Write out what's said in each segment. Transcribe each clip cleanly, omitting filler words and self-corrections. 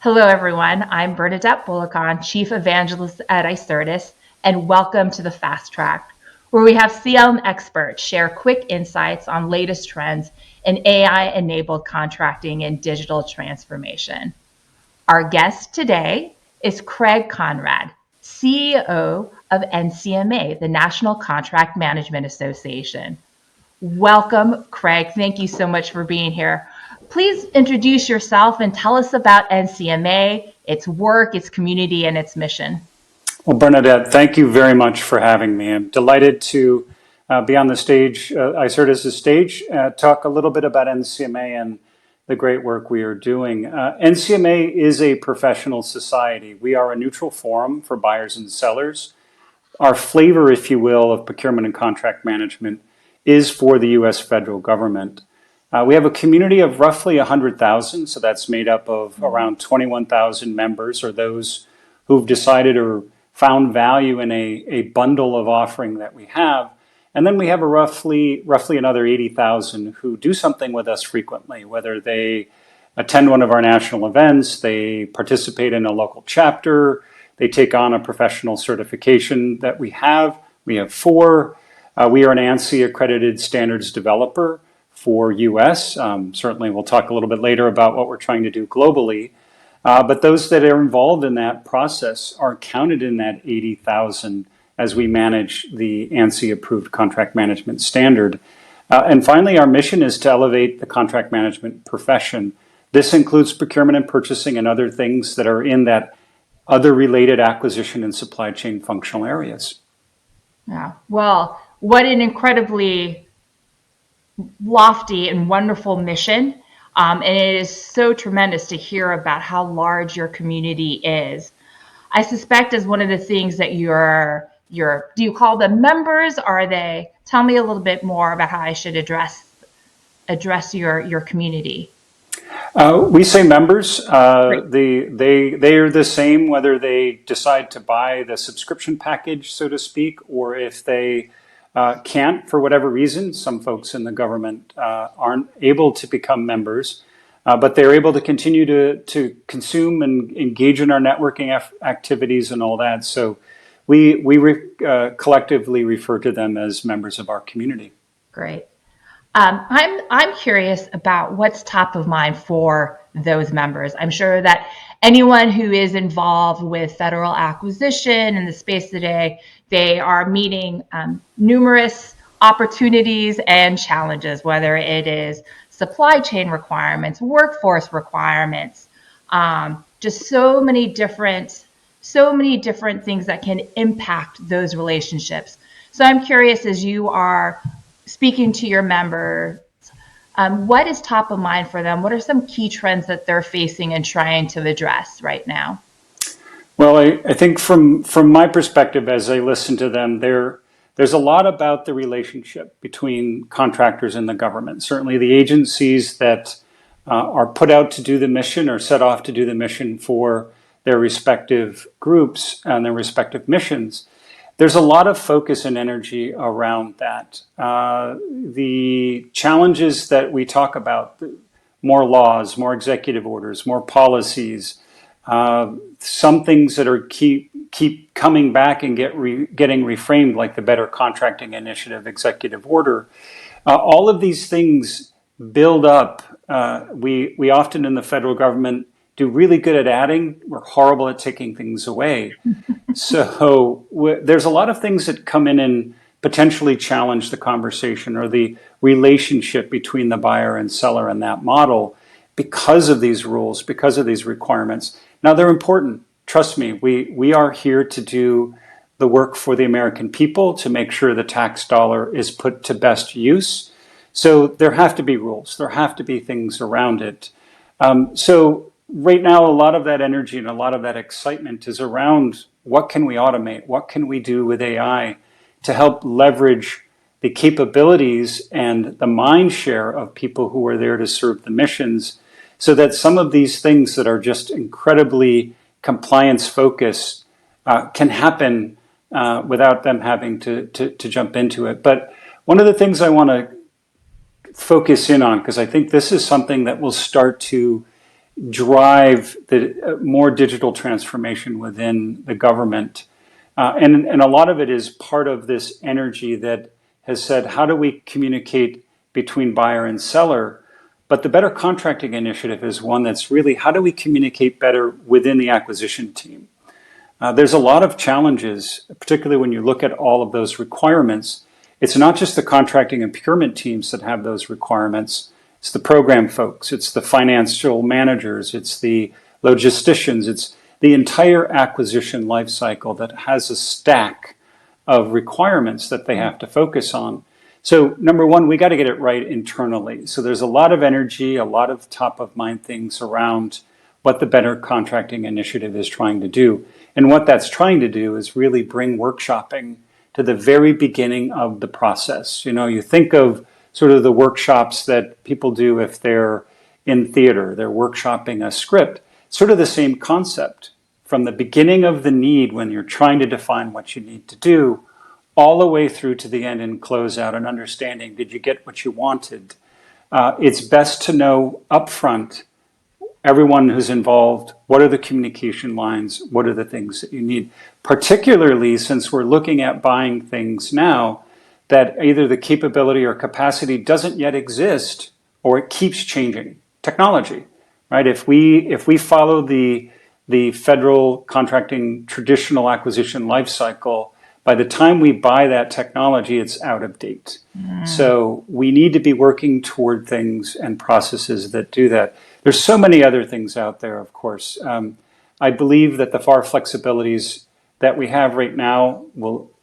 Hello, everyone. I'm Bernadette Bulacan, Chief Evangelist at Icertis, and welcome to the Fast Tract, where we have CLM experts share quick insights on latest trends in AI-enabled contracting and digital transformation. Our guest today is Kraig Conrad, CEO of NCMA, the National Contract Management Association. Welcome, Kraig. Thank you so much for being here. Please introduce yourself and tell us about NCMA, its work, its community, and its mission. Well, Bernadette, thank you very much for having me. I'm delighted to be on the stage, Icertis' stage, talk a little bit about NCMA and the great work we are doing. NCMA is a professional society. We are a neutral forum for buyers and sellers. Our flavor, if you will, of procurement and contract management is for the U.S. federal government. We have a community of roughly 100,000, so that's made up of around 21,000 members, or those who've decided or found value in a bundle of offering that we have. And then we have a roughly another 80,000 who do something with us frequently, whether they attend one of our national events, they participate in a local chapter, they take on a professional certification that we have. We have four. We are an ANSI accredited standards developer for US. Certainly we'll talk a little bit later about what we're trying to do globally. But those that are involved in that process are counted in that 80,000 as we manage the ANSI approved contract management standard. And finally, our mission is to elevate the contract management profession. This includes procurement and purchasing and other things that are in that other related acquisition and supply chain functional areas. Yeah. Well, what an incredibly lofty and wonderful mission. And it is so tremendous to hear about how large your community is. I suspect as one of the things that do you call them members? Tell me a little bit more about how I should address your community. We say members. They are the same whether they decide to buy the subscription package, so to speak, or if they can't for whatever reason. Some folks in the government aren't able to become members, but they're able to continue to consume and engage in our networking activities and all that. So we collectively refer to them as members of our community. Great. I'm curious about what's top of mind for those members. I'm sure that anyone who is involved with federal acquisition in the space today, they are meeting numerous opportunities and challenges, whether it is supply chain requirements, workforce requirements, just so many different things that can impact those relationships. So I'm curious, as you are speaking to your members, what is top of mind for them? What are some key trends that they're facing and trying to address right now? Well, I think from my perspective, as I listen to them, there's a lot about the relationship between contractors and the government. Certainly the agencies that are put out to do the mission or set off to do the mission for their respective groups and their respective missions. There's a lot of focus and energy around that. The challenges that we talk about, more laws, more executive orders, more policies, some things that are keep coming back and getting reframed, like the Better Contracting Initiative executive order. All of these things build up. We often in the federal government do really good at adding. We're horrible at taking things away. So there's a lot of things that come in and potentially challenge the conversation or the relationship between the buyer and seller in that model because of these rules, because of these requirements. Now, they're important. Trust me, we are here to do the work for the American people, to make sure the tax dollar is put to best use. So there have to be rules. There have to be things around it. So right now, a lot of that energy and a lot of that excitement is around what can we automate? What can we do with AI to help leverage the capabilities and the mind share of people who are there to serve the missions, so that some of these things that are just incredibly compliance focused can happen without them having to jump into it. But one of the things I want to focus in on, because I think this is something that will start to drive the more digital transformation within the government. And a lot of it is part of this energy that has said, how do we communicate between buyer and seller? But the Better Contracting Initiative is one that's really, how do we communicate better within the acquisition team? There's a lot of challenges, particularly when you look at all of those requirements. It's not just the contracting and procurement teams that have those requirements. It's the program folks, it's the financial managers, it's the logisticians, it's the entire acquisition lifecycle that has a stack of requirements that they have to focus on. So number one, we got to get it right internally. So there's a lot of energy, a lot of top of mind things around what the Better Contracting Initiative is trying to do. And what that's trying to do is really bring workshopping to the very beginning of the process. You know, you think of sort of the workshops that people do if they're in theater, they're workshopping a script, sort of the same concept. From the beginning of the need, when you're trying to define what you need to do, all the way through to the end and close out and understanding, did you get what you wanted? It's best to know upfront, everyone who's involved, what are the communication lines, what are the things that you need, particularly since we're looking at buying things now that either the capability or capacity doesn't yet exist or it keeps changing. Technology, right? If we follow the federal contracting traditional acquisition lifecycle, by the time we buy that technology, it's out of date. So we need to be working toward things and processes that do that. There's so many other things out there, of course. I believe that the FAR flexibilities that we have right now,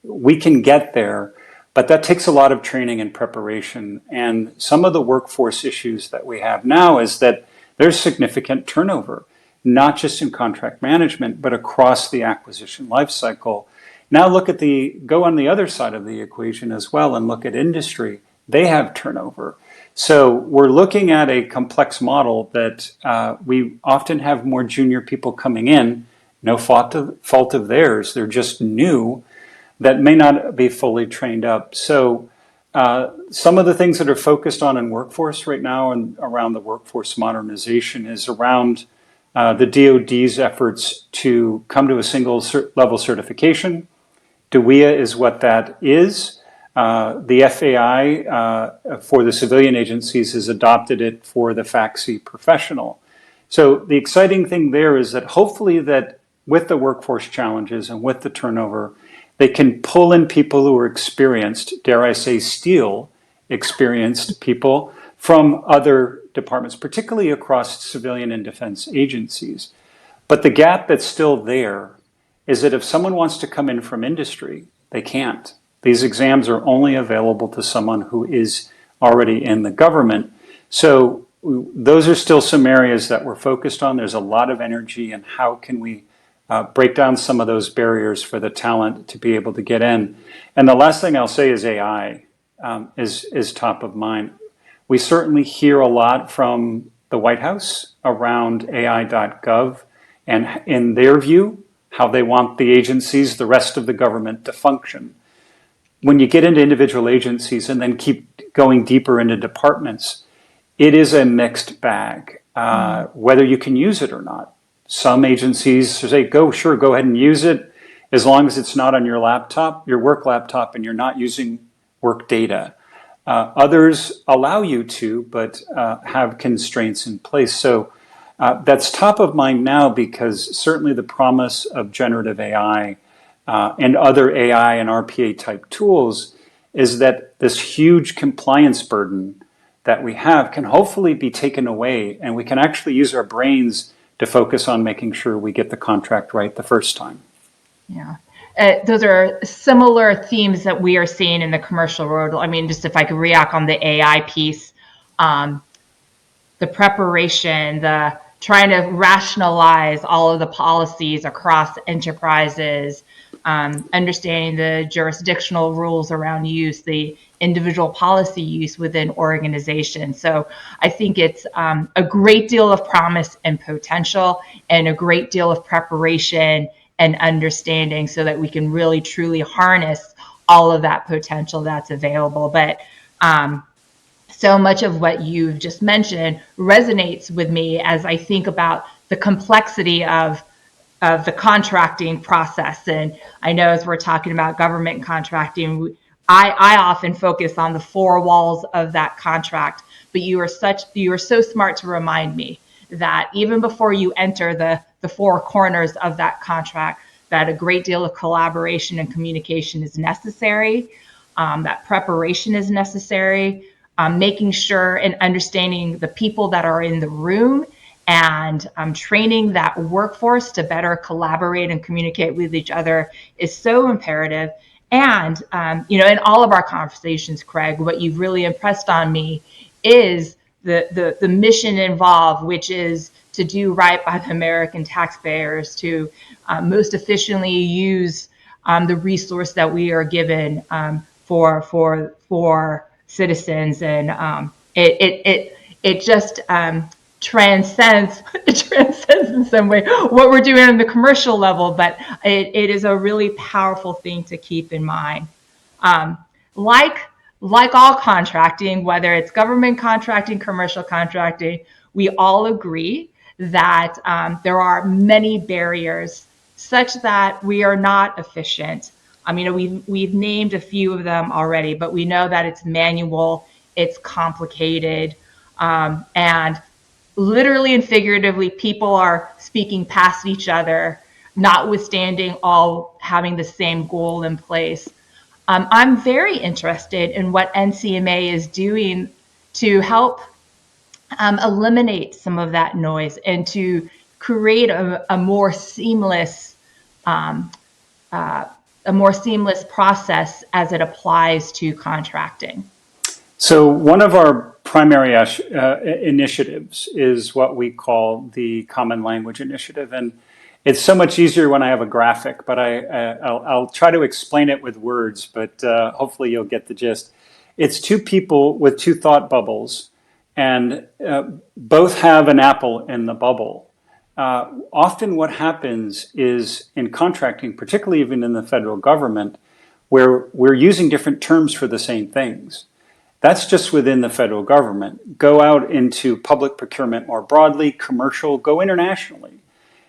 we can get there, but that takes a lot of training and preparation. And some of the workforce issues that we have now is that there's significant turnover, not just in contract management, but across the acquisition lifecycle. Now go on the other side of the equation as well and look at industry. They have turnover. So we're looking at a complex model that we often have more junior people coming in, no fault of theirs. They're just new, that may not be fully trained up. So some of the things that are focused on in workforce right now and around the workforce modernization is around the DoD's efforts to come to a single level certification. DWIA is what that is. The FAI for the civilian agencies has adopted it for the FACSI professional. So the exciting thing there is that hopefully that with the workforce challenges and with the turnover, they can pull in people who are experienced, dare I say steal experienced people from other departments, particularly across civilian and defense agencies. But the gap that's still there is that if someone wants to come in from industry, they can't. These exams are only available to someone who is already in the government. So those are still some areas that we're focused on. There's a lot of energy in how can we break down some of those barriers for the talent to be able to get in. And the last thing I'll say is AI is top of mind. We certainly hear a lot from the White House around AI.gov and in their view, how they want the agencies, the rest of the government to function. When you get into individual agencies and then keep going deeper into departments, it is a mixed bag, whether you can use it or not. Some agencies say, go ahead and use it as long as it's not on your laptop, your work laptop, and you're not using work data. Others allow you to, but have constraints in place. So that's top of mind now because certainly the promise of generative AI and other AI and RPA type tools is that this huge compliance burden that we have can hopefully be taken away and we can actually use our brains to focus on making sure we get the contract right the first time. Yeah. Those are similar themes that we are seeing in the commercial world. I mean, just if I could react on the AI piece, the preparation, the trying to rationalize all of the policies across enterprises, understanding the jurisdictional rules around use, the individual policy use within organizations. So I think it's a great deal of promise and potential and a great deal of preparation and understanding so that we can really truly harness all of that potential that's available. But so much of what you've just mentioned resonates with me as I think about the complexity of the contracting process. And I know as we're talking about government contracting, I often focus on the four walls of that contract, but you are so smart to remind me that even before you enter the four corners of that contract, that a great deal of collaboration and communication is necessary, that preparation is necessary, making sure and understanding the people that are in the room and training that workforce to better collaborate and communicate with each other is so imperative. And, in all of our conversations, Kraig, what you've really impressed on me is the mission involved, which is to do right by the American taxpayers, to most efficiently use the resource that we are given for citizens. And it just transcends in some way what we're doing on the commercial level, but it is a really powerful thing to keep in mind. Um, like all contracting, whether it's government contracting, commercial contracting, we all agree that there are many barriers such that we are not efficient. I mean, we've named a few of them already, but we know that it's manual, it's complicated, and literally and figuratively, people are speaking past each other, notwithstanding all having the same goal in place. I'm very interested in what NCMA is doing to help eliminate some of that noise and to create a more seamless process as it applies to contracting. So one of our primary initiatives is what we call the Common Language Initiative, and it's so much easier when I have a graphic. But I'll try to explain it with words, but hopefully you'll get the gist. It's two people with two thought bubbles, and both have an apple in the bubble. Often what happens is in contracting, particularly even in the federal government, where we're using different terms for the same things. That's just within the federal government. Go out into public procurement more broadly, commercial, go internationally.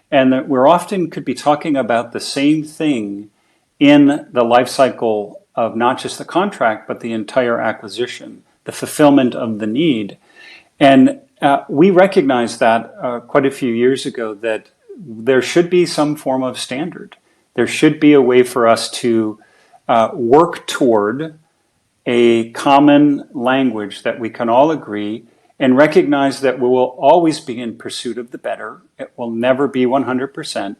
And that we're often could be talking about the same thing in the life cycle of not just the contract, but the entire acquisition, the fulfillment of the need. And we recognized that quite a few years ago that there should be some form of standard. There should be a way for us to work toward a common language that we can all agree and recognize that we will always be in pursuit of the better. It will never be 100%.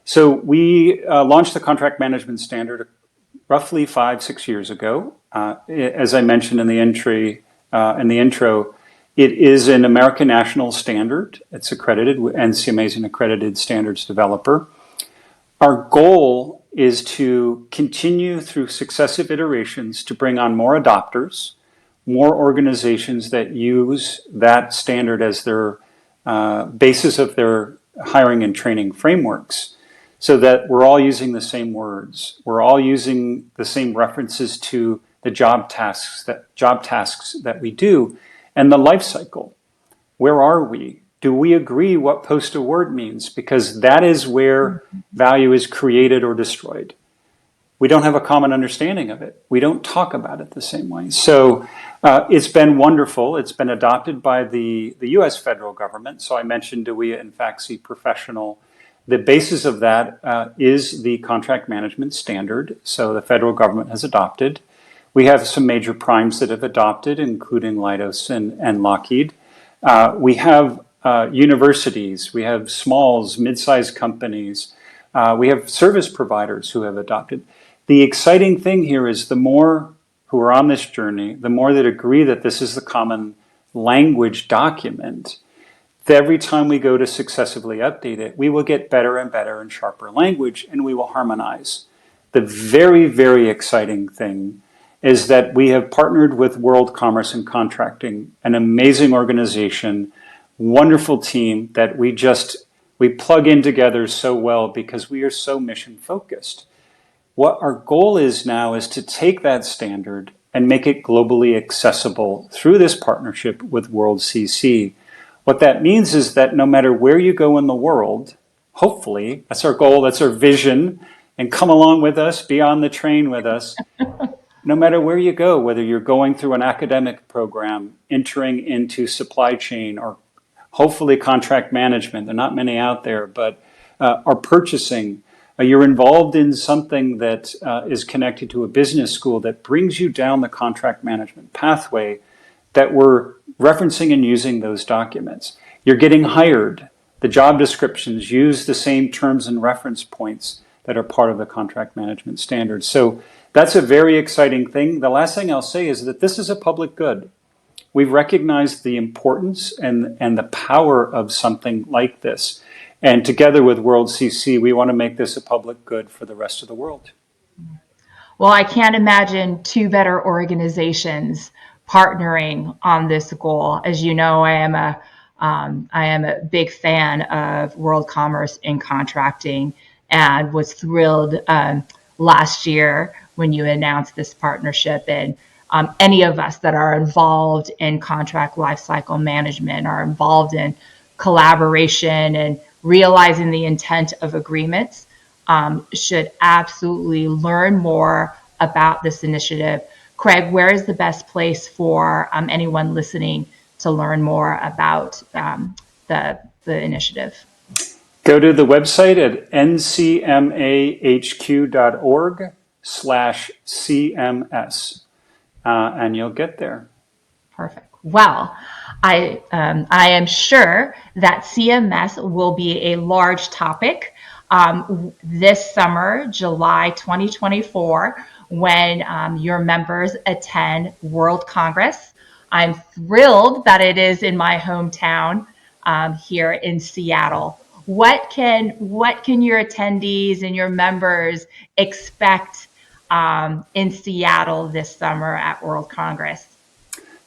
So we launched the contract management standard roughly 5-6 years ago. As I mentioned in the intro, it is an American national standard. It's accredited. NCMA is an accredited standards developer. Our goal is to continue through successive iterations to bring on more adopters, more organizations that use that standard as their basis of their hiring and training frameworks, so that we're all using the same words. We're all using the same references to the job tasks that we do, and the life cycle. Where are we? Do we agree what post-award means? Because that is where value is created or destroyed. We don't have a common understanding of it. We don't talk about it the same way. So it's been wonderful. It's been adopted by the U.S. federal government. So I mentioned DeWitt and FACSI Professional. The basis of that is the contract management standard. So the federal government has adopted. We have some major primes that have adopted, including Leidos and Lockheed. We have universities, we have smalls, mid-sized companies, we have service providers who have adopted. The exciting thing here is the more who are on this journey, the more that agree that this is the common language document, every time we go to successively update it, we will get better and better and sharper language, and we will harmonize. The very, very exciting thing is that we have partnered with World Commerce and Contracting, an amazing organization, wonderful team that we plug in together so well because we are so mission focused. What our goal is now is to take that standard and make it globally accessible through this partnership with World CC. What that means is that no matter where you go in the world, hopefully, that's our goal, that's our vision, and come along with us, be on the train with us. No matter where you go, whether you're going through an academic program, entering into supply chain, or hopefully contract management, there are not many out there, but are purchasing, you're involved in something that is connected to a business school that brings you down the contract management pathway, that we're referencing and using those documents. You're getting hired. The job descriptions use the same terms and reference points that are part of the contract management standards. So that's a very exciting thing. The last thing I'll say is that this is a public good. We've recognized the importance and the power of something like this. And together with World CC, we want to make this a public good for the rest of the world. Well, I can't imagine two better organizations partnering on this goal. As you know, I am a big fan of world commerce in contracting, and was thrilled last year when you announced this partnership. And any of us that are involved in contract lifecycle management, are involved in collaboration and realizing the intent of agreements, should absolutely learn more about this initiative. Kraig, where is the best place for anyone listening to learn more about the initiative? Go to the website at ncmahq.org/CMS, and you'll get there. Perfect. Well, I am sure that CMS will be a large topic this summer, July 2024, when your members attend World Congress. I'm thrilled that it is in my hometown here in Seattle. What can your attendees and your members expect in Seattle this summer at World Congress?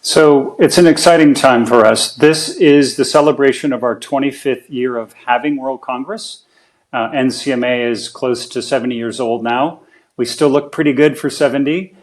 So it's an exciting time for us. This is the celebration of our 25th year of having World Congress. NCMA is close to 70 years old now. We still look pretty good for 70,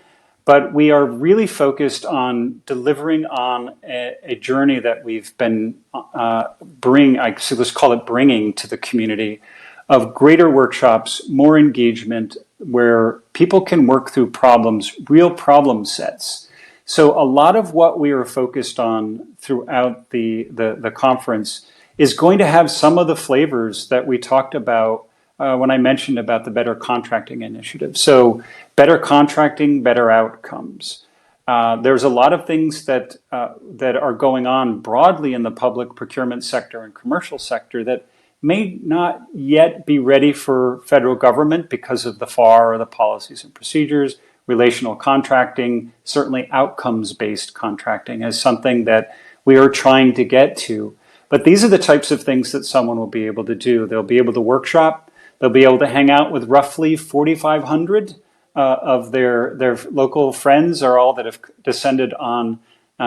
but we are really focused on delivering on a journey that we've been let's call it bringing to the community, of greater workshops, more engagement, where people can work through problems, real problem sets. So a lot of what we are focused on throughout the conference is going to have some of the flavors that we talked about when I mentioned about the Better Contracting Initiative. So better contracting, better outcomes. There's a lot of things that are going on broadly in the public procurement sector and commercial sector that may not yet be ready for federal government because of the FAR or the policies and procedures. Relational contracting, certainly outcomes-based contracting, is something that we are trying to get to. But these are the types of things that someone will be able to do. They'll be able to workshop. They'll be able to hang out with roughly 4,500 of their local friends, are all that have descended on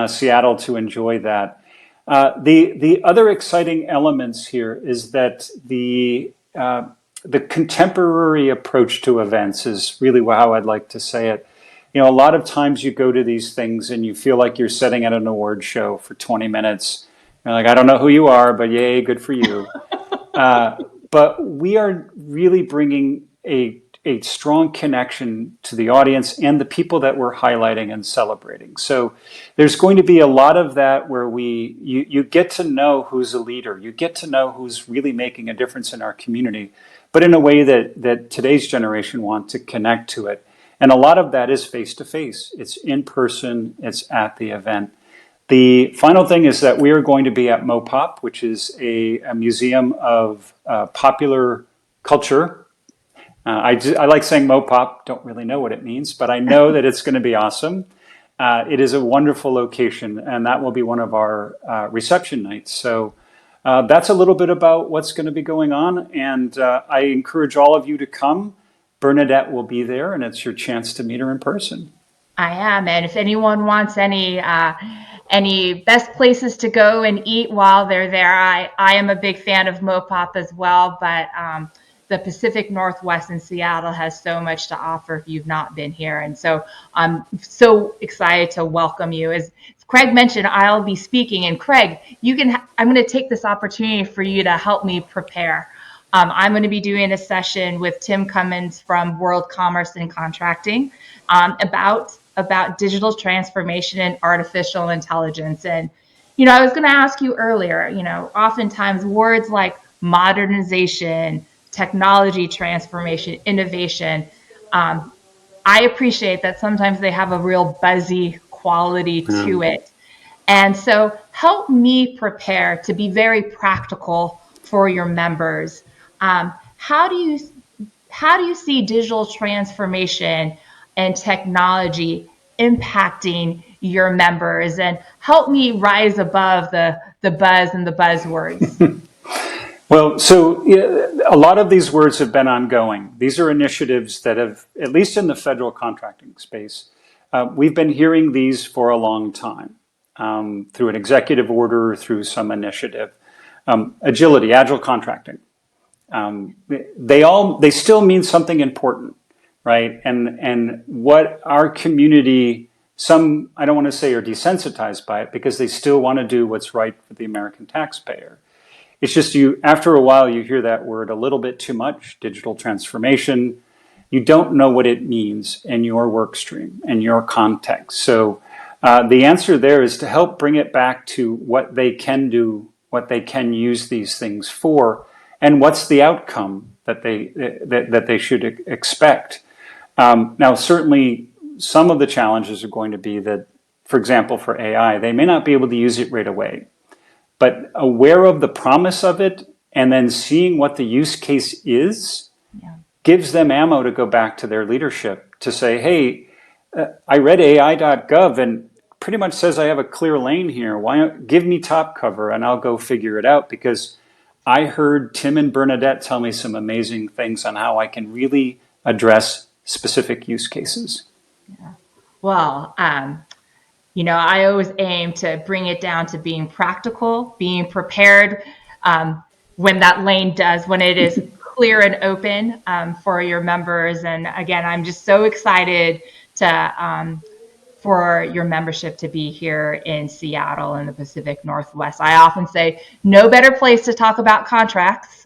Seattle to enjoy that. The other exciting elements here is that the contemporary approach to events is really how I'd like to say it. You know, a lot of times you go to these things and you feel like you're sitting at an award show for 20 minutes. You're like, I don't know who you are, but yay, good for you. But we are really bringing a strong connection to the audience and the people that we're highlighting and celebrating. So there's going to be a lot of that where you get to know who's a leader. You get to know who's really making a difference in our community, but in a way that today's generation want to connect to it. And a lot of that is face-to-face. It's in person. It's at the event. The final thing is that we are going to be at MoPop, which is a museum of popular culture. I like saying MoPop, don't really know what it means, but I know that it's going to be awesome. It is a wonderful location, and that will be one of our reception nights. So that's a little bit about what's going to be going on, and I encourage all of you to come. Bernadette will be there, and it's your chance to meet her in person. I am, and if anyone wants any best places to go and eat while they're there, I am a big fan of MoPop as well. But the Pacific Northwest and Seattle has so much to offer if you've not been here. And so I'm so excited to welcome you. As Kraig mentioned, I'll be speaking. And Kraig, I'm going to take this opportunity for you to help me prepare. I'm going to be doing a session with Tim Cummins from World Commerce and Contracting about digital transformation and artificial intelligence. And, I was going to ask you earlier, oftentimes words like modernization, technology transformation, innovation, I appreciate that sometimes they have a real buzzy quality to it. And so help me prepare to be very practical for your members. How do you see digital transformation and technology impacting your members? And help me rise above the buzz and the buzzwords. Well, so a lot of these words have been ongoing. These are initiatives that have, at least in the federal contracting space, we've been hearing these for a long time, through an executive order, through some initiative. Agility, agile contracting. They still mean something important, right? And what our community, some, I don't want to say are desensitized by it because they still want to do what's right for the American taxpayer. It's just after a while, you hear that word a little bit too much, digital transformation. You don't know what it means in your work stream and your context. So the answer there is to help bring it back to what they can do, what they can use these things for, and what's the outcome that they should expect. Now, certainly, some of the challenges are going to be that, for example, for AI, they may not be able to use it right away. But aware of the promise of it and then seeing what the use case is gives them ammo to go back to their leadership to say, hey, I read AI.gov and pretty much says I have a clear lane here. Why don't give me top cover and I'll go figure it out, because I heard Tim and Bernadette tell me some amazing things on how I can really address specific use cases. Yeah. Well, I always aim to bring it down to being practical, being prepared when it is clear and open for your members. And again, I'm just so excited for your membership to be here in Seattle in the Pacific Northwest. I often say, no better place to talk about contracts.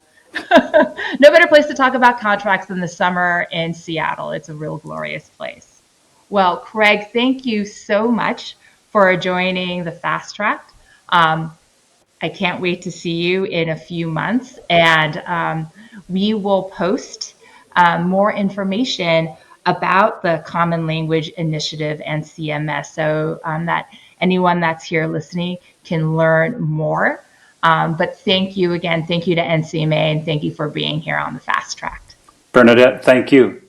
No better place to talk about contracts than the summer in Seattle. It's a real glorious place. Well, Kraig, thank you so much for joining the Fast Tract. I can't wait to see you in a few months, and we will post more information about the Common Language Initiative and NCMA, so that anyone that's here listening can learn more. But thank you again. Thank you to NCMA, and thank you for being here on the Fast Tract. Bernadette, thank you.